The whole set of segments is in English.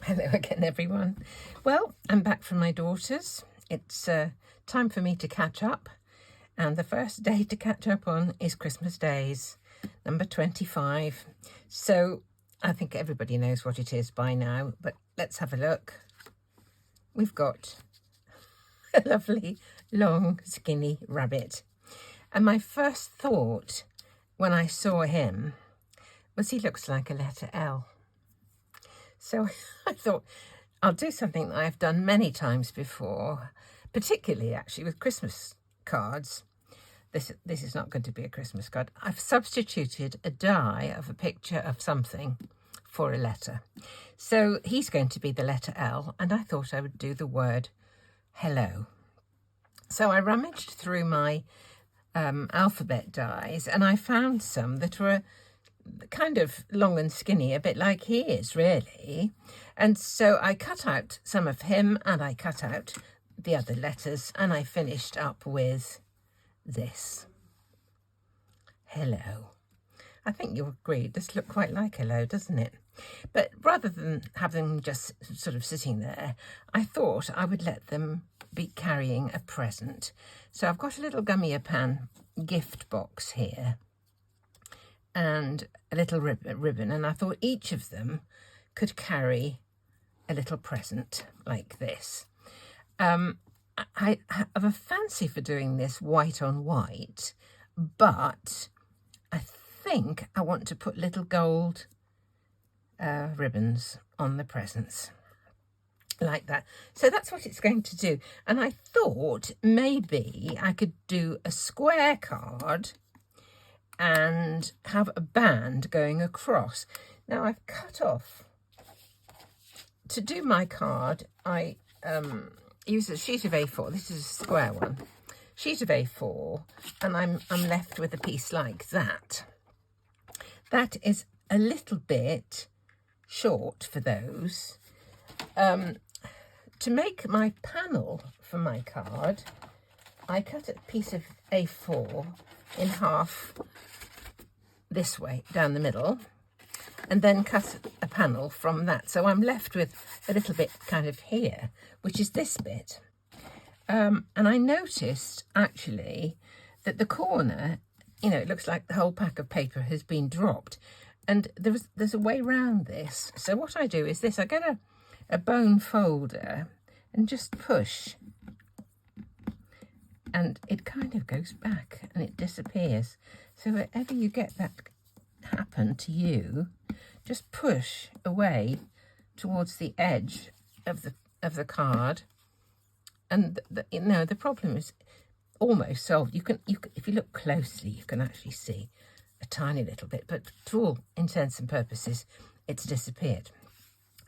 Hello again, everyone. Well, I'm back from my daughter's. It's time for me to catch up. And the first day to catch up on is Christmas Days, number 25. So I think everybody knows what it is by now, but let's have a look. We've got a lovely, long, skinny rabbit. And my first thought when I saw him was he looks like a letter L. So I thought I'll do something that I've done many times before, particularly actually with Christmas cards. This is not going to be a Christmas card. I've substituted a die of a picture of something for a letter. So he's going to be the letter L, and I thought I would do the word hello. So I rummaged through my alphabet dies, and I found some that were kind of long and skinny, a bit like he is, really. And so I cut out some of him and I cut out the other letters, and I finished up with this. Hello. I think you'll agree, it does look quite like hello, doesn't it? But rather than have them just sort of sitting there, I thought I would let them be carrying a present. So I've got a little Gummiapan gift box here and a little ribbon, and I thought each of them could carry a little present like this. I have a fancy for doing this white on white, but I think I want to put little gold ribbons on the presents like that. So that's what it's going to do. And I thought maybe I could do a square card and have a band going across. Now I've cut off, to do my card, I use a sheet of A4. This is a square one, sheet of A4, and I'm left with a piece like that. That is a little bit short for those. To make my panel for my card, I cut a piece of A4 in half this way down the middle, and then cut a panel from that. So I'm left with a little bit kind of here, which is this bit. And I noticed actually that the corner, you know, it looks like the whole pack of paper has been dropped, and there's a way round this. So what I do is this: I get a bone folder and just push, and it kind of goes back and it disappears. So wherever you get that happen to you, just push away towards the edge of the card, and the problem is almost solved. You can if you look closely, you can actually see a tiny little bit, but to all intents and purposes, it's disappeared.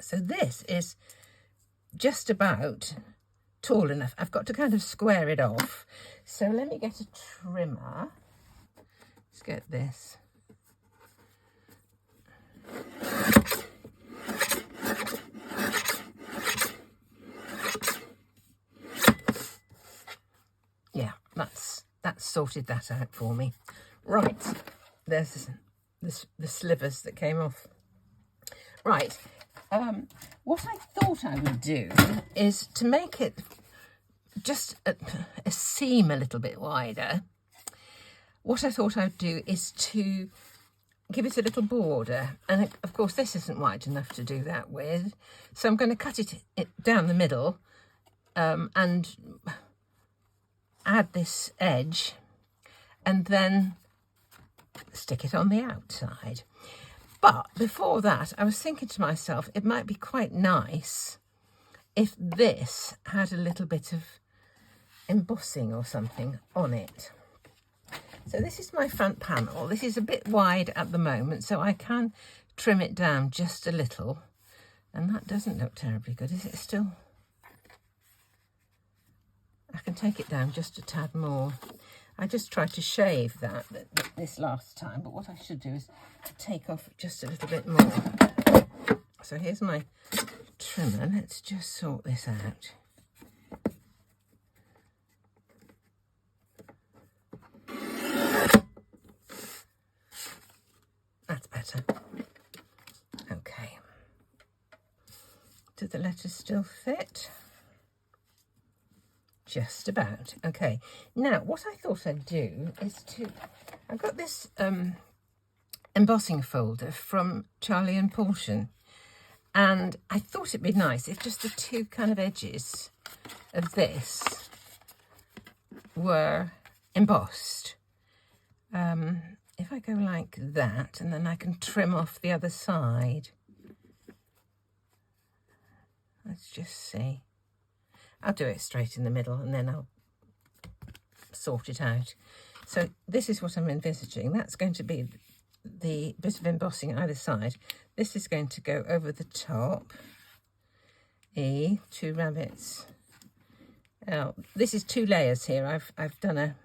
So this is just about tall enough. I've got to kind of square it off. So let me get a trimmer. Let's get this. Yeah, that's sorted that out for me. Right, there's the slivers that came off. Right, what I thought I would do is to make it just a seam a little bit wider. What I thought I'd do is to give it a little border, and of course this isn't wide enough to do that with, so I'm going to cut it down the middle and add this edge, and then stick it on the outside. But before that, I was thinking to myself, it might be quite nice if this had a little bit of embossing or something on it. So this is my front panel. This is a bit wide at the moment, so I can trim it down just a little. And that doesn't look terribly good, is it still? I can take it down just a tad more. I just tried to shave this last time, but what I should do is take off just a little bit more. So here's my trimmer. Let's just sort this out. That's better. Okay. Do the letters still fit? Just about. Okay, now what I thought I'd do is I've got this embossing folder from Charlie and Paulchen, and I thought it'd be nice if just the two kind of edges of this were embossed. If I go like that, and then I can trim off the other side. Let's just see. I'll do it straight in the middle and then I'll sort it out. So this is what I'm envisaging. That's going to be the bit of embossing either side. This is going to go over the top. E, 2 rabbits. L. This is 2 layers here. I've done a...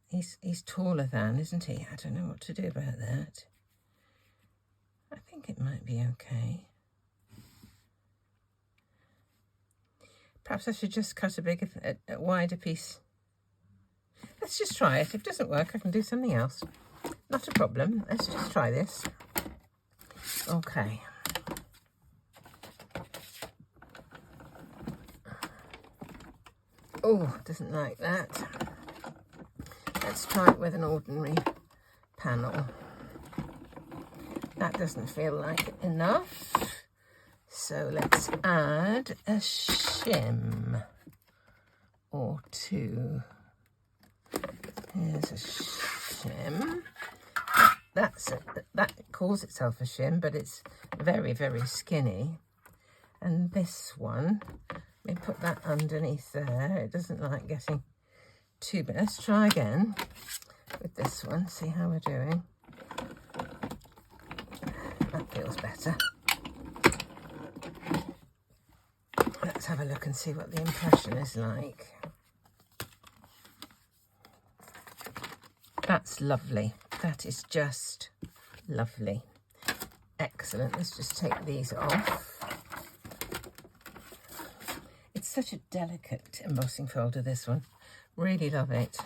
He's taller than, isn't he? I don't know what to do about that. I think it might be okay. Perhaps I should just cut a wider piece. Let's just try it. If it doesn't work, I can do something else. Not a problem. Let's just try this. Okay. Oh, doesn't like that. Let's try it with an ordinary panel. That doesn't feel like enough. So let's add a shim or 2. Here's a shim. That calls itself a shim, but it's very, very skinny. And this one, let me put that underneath there. It doesn't like getting too big. Let's try again with this one, see how we're doing. That feels better. Let's have a look and see what the impression is like. That's lovely. That is just lovely. Excellent. Let's just take these off. It's such a delicate embossing folder, this one. Really love it.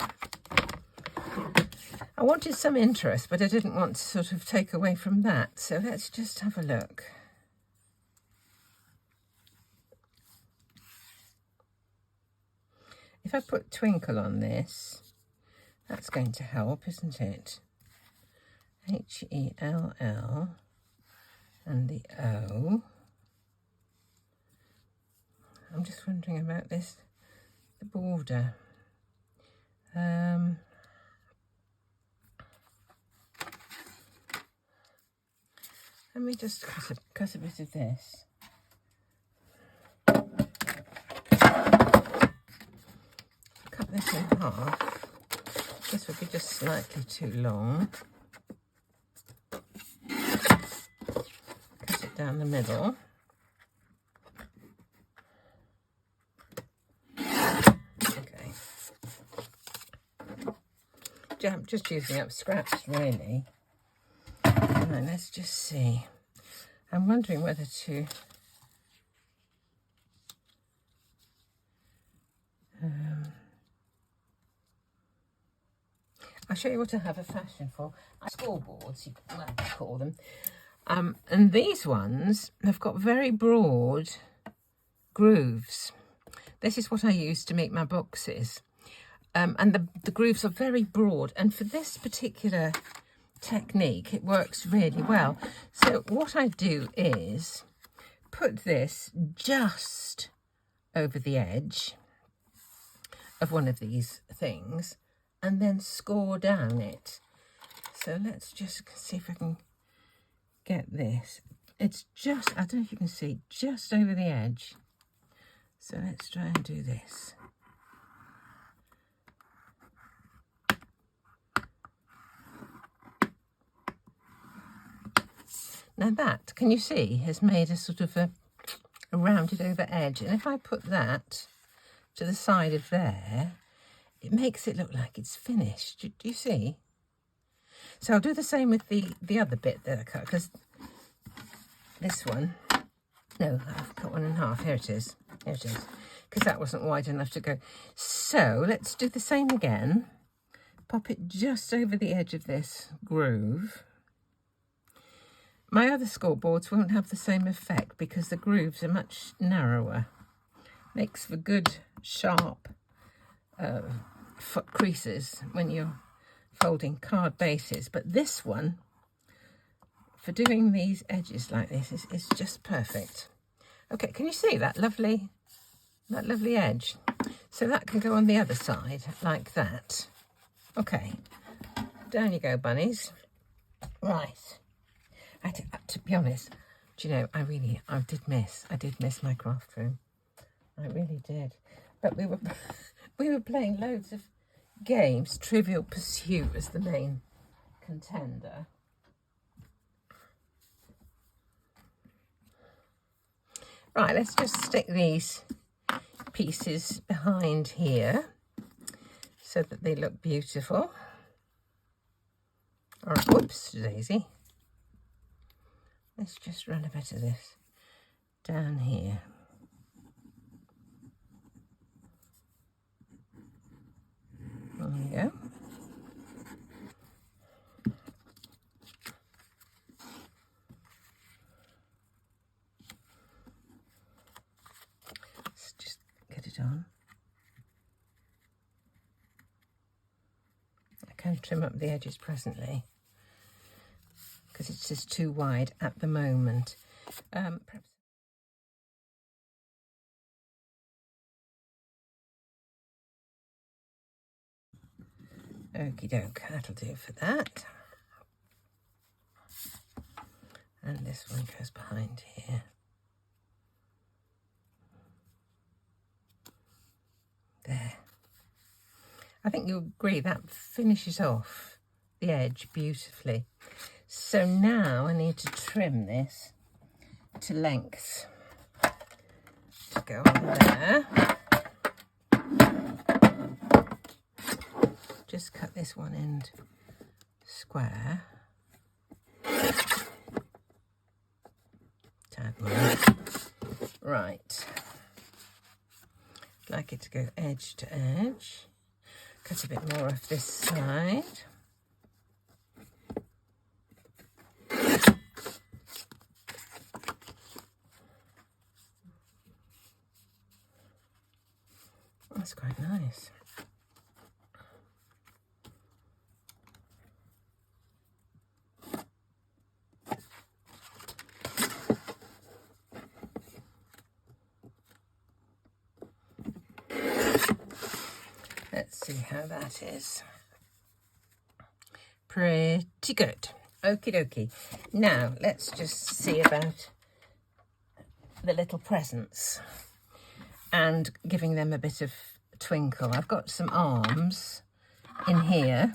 I wanted some interest, but I didn't want to sort of take away from that. So let's just have a look. If I put twinkle on this, that's going to help, isn't it? H-E-L-L and the O. I'm just wondering about this, the border. Let me just cut a bit of this. Cut this in half. This would be just slightly too long. Cut it down the middle. Okay. I'm just using up scraps, really. Right, let's just see. I'm wondering whether to... I'll show you what I have a fashion for. Scoreboards, you might call them. And these ones have got very broad grooves. This is what I use to make my boxes. And the grooves are very broad. And for this particular technique, it works really well. So what I do is put this just over the edge of one of these things and then score down it. So let's just see if I can get this. It's just, I don't know if you can see, just over the edge. So let's try and do this. Now that, can you see, has made a sort of a rounded over edge. And if I put that to the side of there, it makes it look like it's finished. Do you see? So I'll do the same with the other bit that I cut, because this one, no, I've cut one in half. Here it is. Here it is. Because that wasn't wide enough to go. So let's do the same again. Pop it just over the edge of this groove. My other scoreboards won't have the same effect because the grooves are much narrower. Makes for good, sharp creases when you're folding card bases. But this one, for doing these edges like this, is just perfect. Okay, can you see that lovely edge? So that can go on the other side like that. Okay, down you go, bunnies. Right. To be honest, do you know, I did miss my craft room. I really did. But we were playing loads of games. Trivial Pursuit was the main contender. Right, let's just stick these pieces behind here so that they look beautiful. All right, whoops, daisy. Let's just run a bit of this down here. There we go. Let's just get it on. I can trim up the edges presently because it's just too wide at the moment. Perhaps. Okie doke, that'll do for that. And this one goes behind here. There. I think you'll agree that finishes off the edge beautifully. So now I need to trim this to lengths to go on there. Just cut this one end square. Tad more. Right. I'd like it to go edge to edge. Cut a bit more off this side. That's quite nice. Let's see how that is. Pretty good. Okie dokie. Now, let's just see about the little presents and giving them a bit of twinkle. I've got some arms in here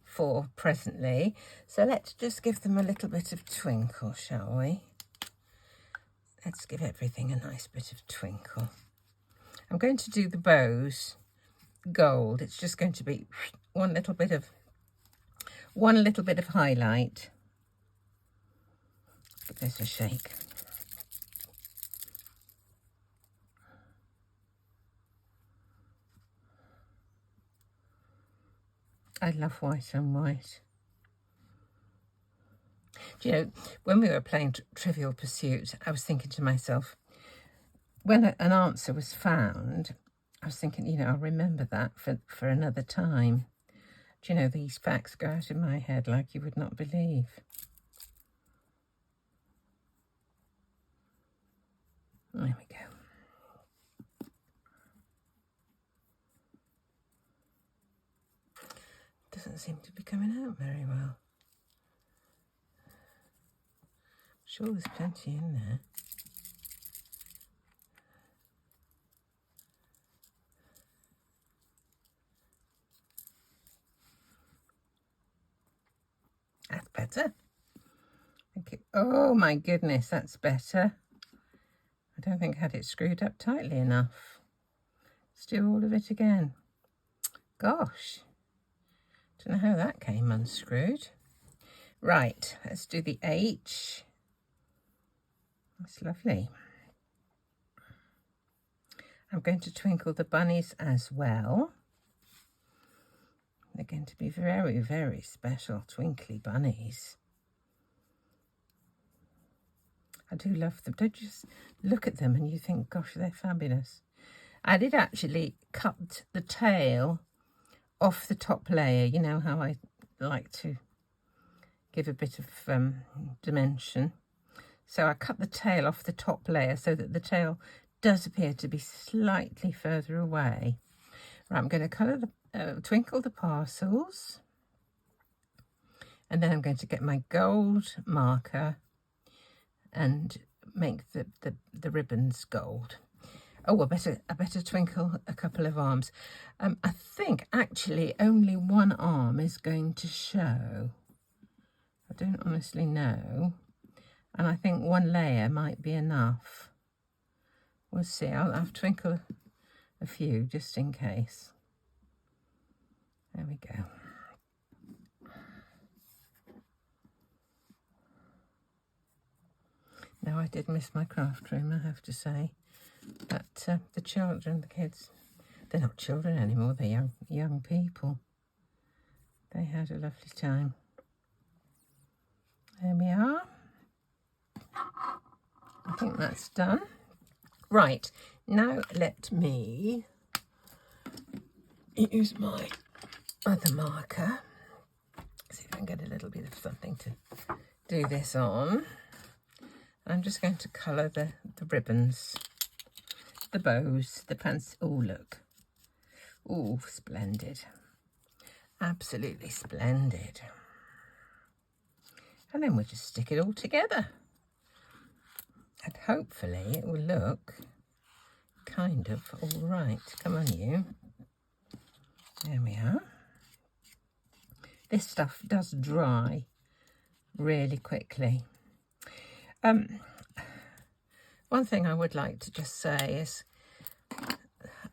for presently, so let's just give them a little bit of twinkle, shall we? Let's give everything a nice bit of twinkle. I'm going to do the bows gold. It's just going to be one little bit of highlight. Give this a shake. I love white on white. Do you know, when we were playing Trivial Pursuit, I was thinking to myself, when an answer was found, I was thinking, you know, I'll remember that for another time. Do you know, these facts go out in my head like you would not believe. There we go. Doesn't seem to be coming out very well. Sure, there's plenty in there. That's better. Okay. Oh my goodness, that's better. I don't think I had it screwed up tightly enough. Let's do all of it again. Gosh, don't know how that came unscrewed. Right, let's do the H. That's lovely. I'm going to twinkle the bunnies as well. They're going to be very, very special twinkly bunnies. I do love them. Don't you just look at them and you think, gosh, they're fabulous. I did actually cut the tail off the top layer. You know how I like to give a bit of dimension. So I cut the tail off the top layer so that the tail does appear to be slightly further away. Right, I'm going to colour the twinkle the parcels, and then I'm going to get my gold marker and make the ribbons gold. Oh, I better twinkle a couple of arms. I think actually only one arm is going to show. I don't honestly know. And I think one layer might be enough. We'll see. I'll twinkle a few just in case. There we go. Now, I did miss my craft room, I have to say. But the children, the kids, they're not children anymore, they're young people. They had a lovely time. There we are. I think that's done. Right, now let me use my other marker. See if I can get a little bit of something to do this on. I'm just going to colour the ribbons, the bows, the pants. Oh, look. Oh, splendid. Absolutely splendid. And then we'll just stick it all together. And hopefully it will look kind of all right. Come on, you. There we are. This stuff does dry really quickly. One thing I would like to just say is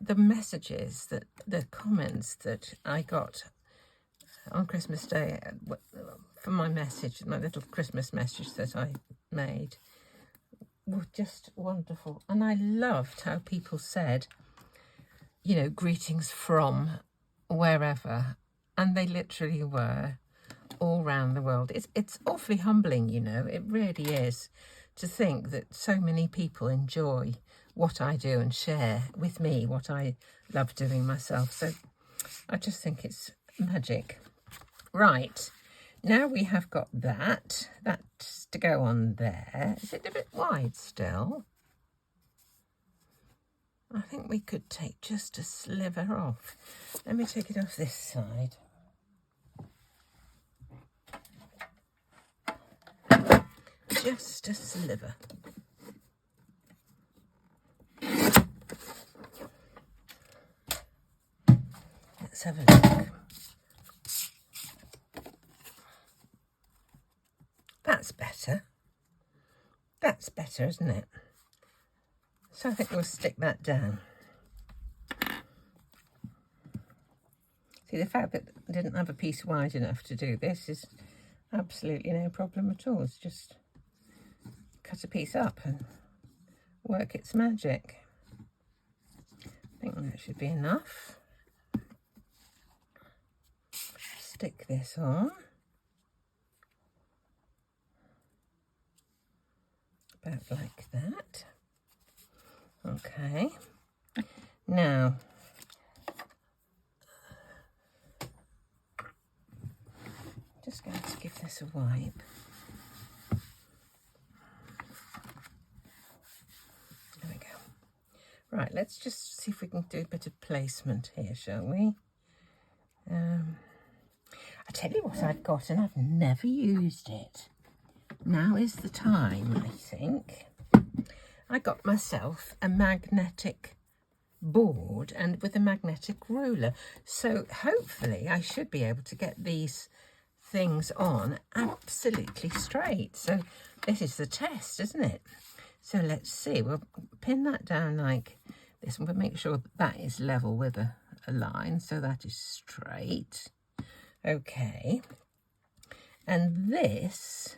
the messages, the comments that I got on Christmas Day for my message, my little Christmas message that I made, were just wonderful. And I loved how people said, you know, greetings from wherever, and they literally were all around the world. It's awfully humbling, you know, it really is, to think that so many people enjoy what I do and share with me what I love doing myself. So I just think it's magic. Right, now we have got that's to go on there. Is it a bit wide still? I think we could take just a sliver off. Let me take it off this side. Just a sliver. Let's have a look. That's better. That's better, isn't it? So I think we'll stick that down. See, the fact that I didn't have a piece wide enough to do this is absolutely no problem at all. It's just cut a piece up and work its magic. I think that should be enough. Stick this on. About like that. Okay. Now, just going to give this a wipe. There we go. Right, let's just see if we can do a bit of placement here, shall we? I tell you what I've got, and I've never used it. Now is the time, I think. I got myself a magnetic board and with a magnetic ruler. So hopefully I should be able to get these things on absolutely straight. So this is the test, isn't it? So let's see. We'll pin that down like this. We'll make sure that is level with a line. So that is straight. Okay. And this,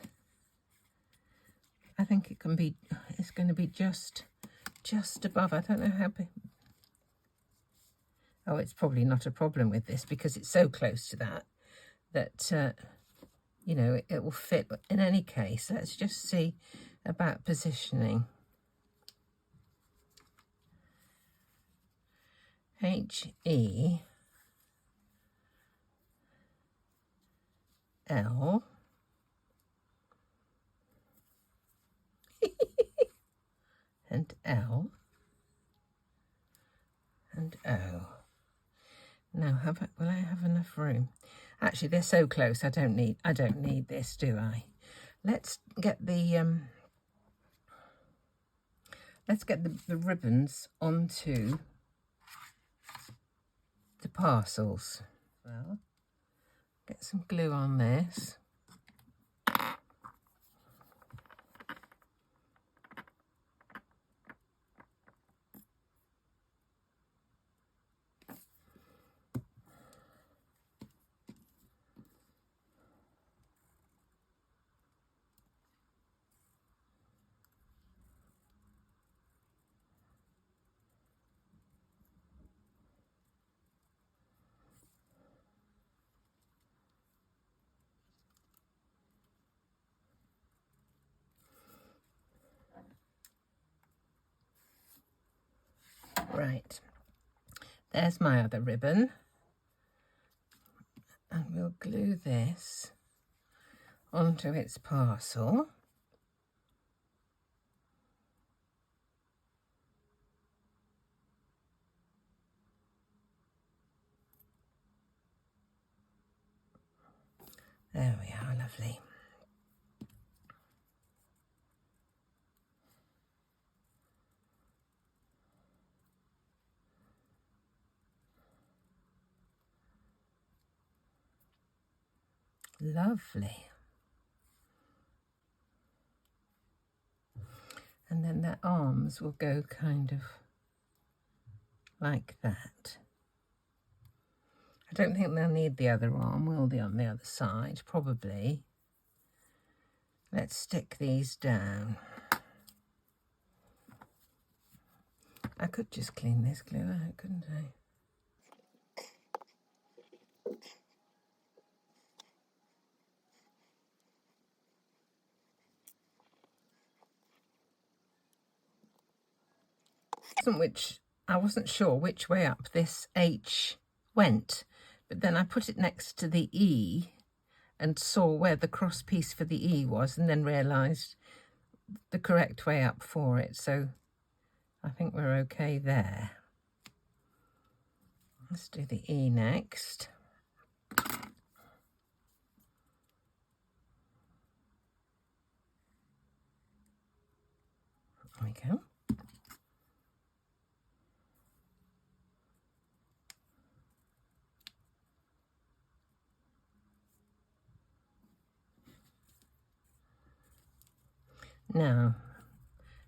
I think it can be, it's going to be just above. I don't know how big. Oh, it's probably not a problem with this because it's so close to that, you know, it will fit. But in any case, let's just see about positioning. H-E-L and L and O. Now, will I have enough room? Actually, they're so close. I don't need this, do I? Let's get the ribbons onto the parcels. Well, get some glue on this. Right, there's my other ribbon, and we'll glue this onto its parcel. There we are, lovely. Lovely. And then their arms will go kind of like that. I don't think they'll need the other arm, will they, on the other side? Probably. Let's stick these down. I could just clean this glue out, couldn't I? I wasn't sure which way up this H went, but then I put it next to the E and saw where the cross piece for the E was, and then realised the correct way up for it. So I think we're okay there. Let's do the E next. There we go. Now,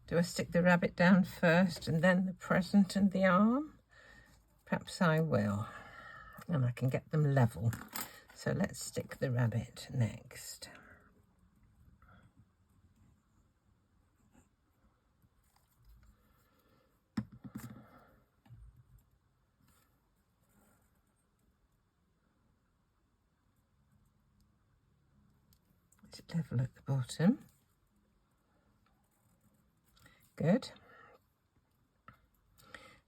do I stick the rabbit down first and then the present and the arm? Perhaps I will, and I can get them level. So let's stick the rabbit next. It's level at the bottom. Good.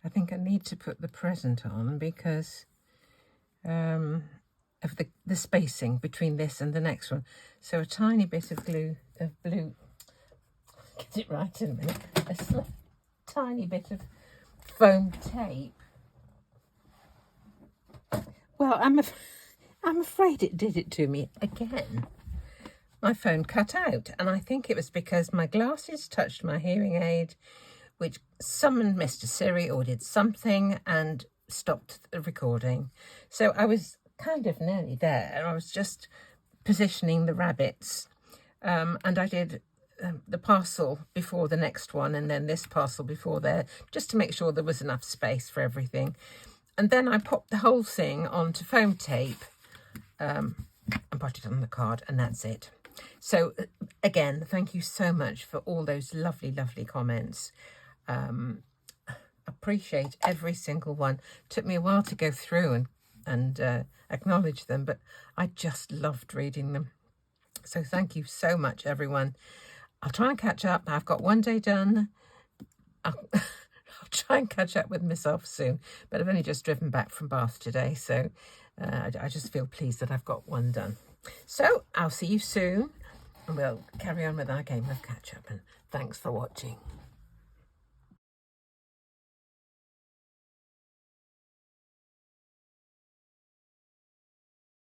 I think I need to put the present on because of the spacing between this and the next one. So a tiny bit of blue, get it right in a minute, a tiny bit of foam tape. Well, I'm afraid it did it to me again. My phone cut out, and I think it was because my glasses touched my hearing aid, which summoned Mr. Siri or did something and stopped the recording. So I was kind of nearly there. I was just positioning the rabbits, and I did the parcel before the next one, and then this parcel before there, just to make sure there was enough space for everything. And then I popped the whole thing onto foam tape and put it on the card, and that's it. So again, thank you so much for all those lovely, lovely comments. Appreciate every single one. Took me a while to go through and acknowledge them, but I just loved reading them. So thank you so much, everyone. I'll try and catch up. I've got one day done. I'll try and catch up with myself soon, but I've only just driven back from Bath today, so I just feel pleased that I've got one done. So I'll see you soon, and we'll carry on with our game of catch up, and thanks for watching.